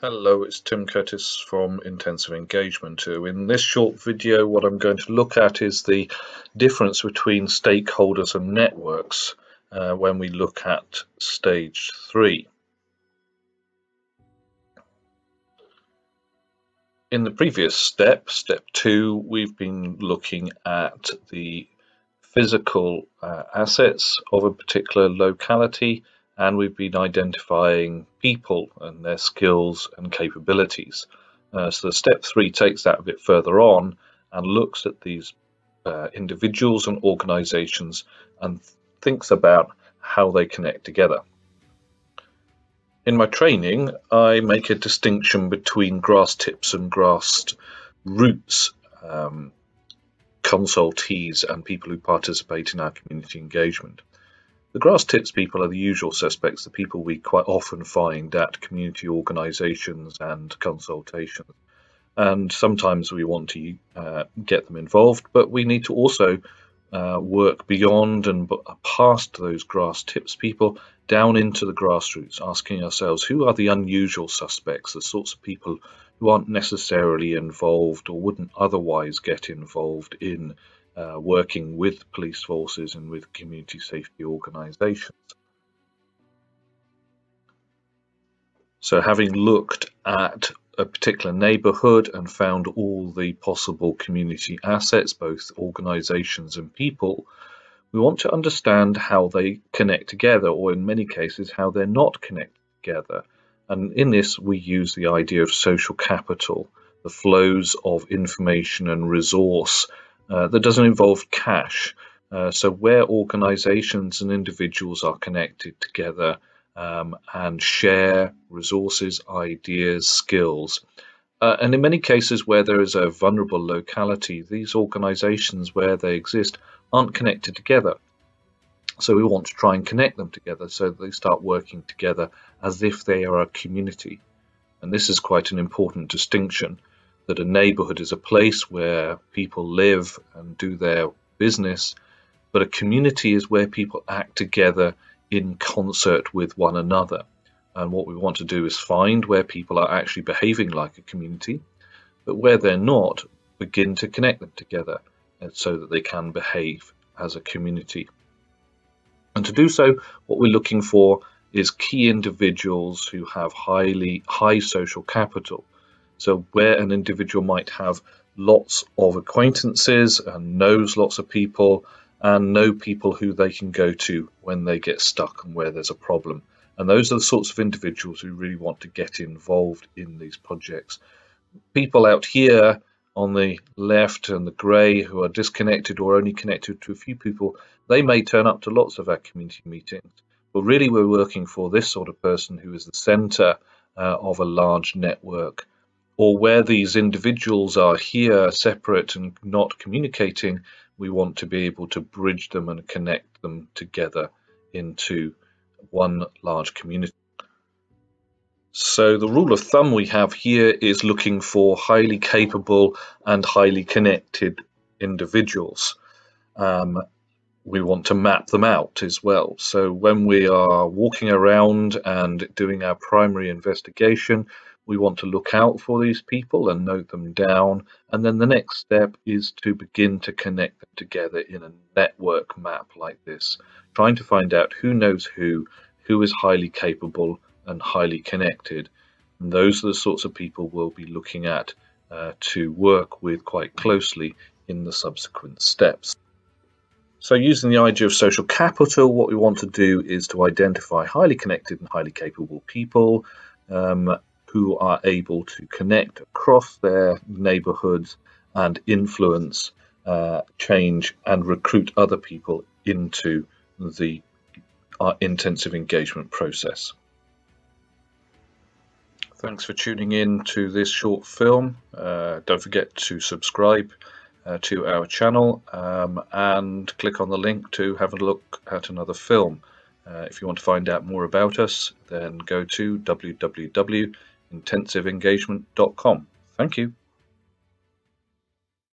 Hello, it's Tim Curtis from Intensive Engagement. In this short video, what I'm going to look at is the difference between stakeholders and networks when we look at stage 3. In the previous step 2, we've been looking at the physical assets of a particular locality, and we've been identifying people and their skills and capabilities. So the step 3 takes that a bit further on and looks at these individuals and organizations and thinks about how they connect together. In my training, I make a distinction between grass tips and grass roots consultees and people who participate in our community engagement. The grass tips people are the usual suspects, the people we quite often find at community organisations and consultations. And sometimes we want to get them involved, but we need to also work beyond and past those grass tips people down into the grassroots, asking ourselves who are the unusual suspects, the sorts of people who aren't necessarily involved or wouldn't otherwise get involved in working with police forces and with community safety organisations. So having looked at a particular neighbourhood and found all the possible community assets, both organisations and people, we want to understand how they connect together, or in many cases how they're not connected together. And in this we use the idea of social capital, the flows of information and resource that doesn't involve cash. So where organisations and individuals are connected together and share resources, ideas, skills. And in many cases where there is a vulnerable locality, these organisations, where they exist, aren't connected together. So we want to try and connect them together so that they start working together as if they are a community. And this is quite an important distinction, that a neighbourhood is a place where people live and do their business, but a community is where people act together in concert with one another. And what we want to do is find where people are actually behaving like a community, but where they're not, begin to connect them together so that they can behave as a community. And to do so, what we're looking for is key individuals who have high social capital. So where an individual might have lots of acquaintances and knows lots of people and know people who they can go to when they get stuck and where there's a problem. And those are the sorts of individuals who really want to get involved in these projects. People out here on the left and the grey who are disconnected or only connected to a few people, they may turn up to lots of our community meetings. But really we're working for this sort of person who is the centre of a large network, or where these individuals are here separate and not communicating, we want to be able to bridge them and connect them together into one large community. So the rule of thumb we have here is looking for highly capable and highly connected individuals. We want to map them out as well. So when we are walking around and doing our primary investigation, we want to look out for these people and note them down. And then the next step is to begin to connect them together in a network map like this, trying to find out who knows who is highly capable and highly connected. And those are the sorts of people we'll be looking at to work with quite closely in the subsequent steps. So using the idea of social capital, what we want to do is to identify highly connected and highly capable people who are able to connect across their neighbourhoods and influence, change and recruit other people into the intensive engagement process. Thanks for tuning in to this short film. Don't forget to subscribe to our channel and click on the link to have a look at another film. If you want to find out more about us, then go to www.intensivengagement.com. Thank you.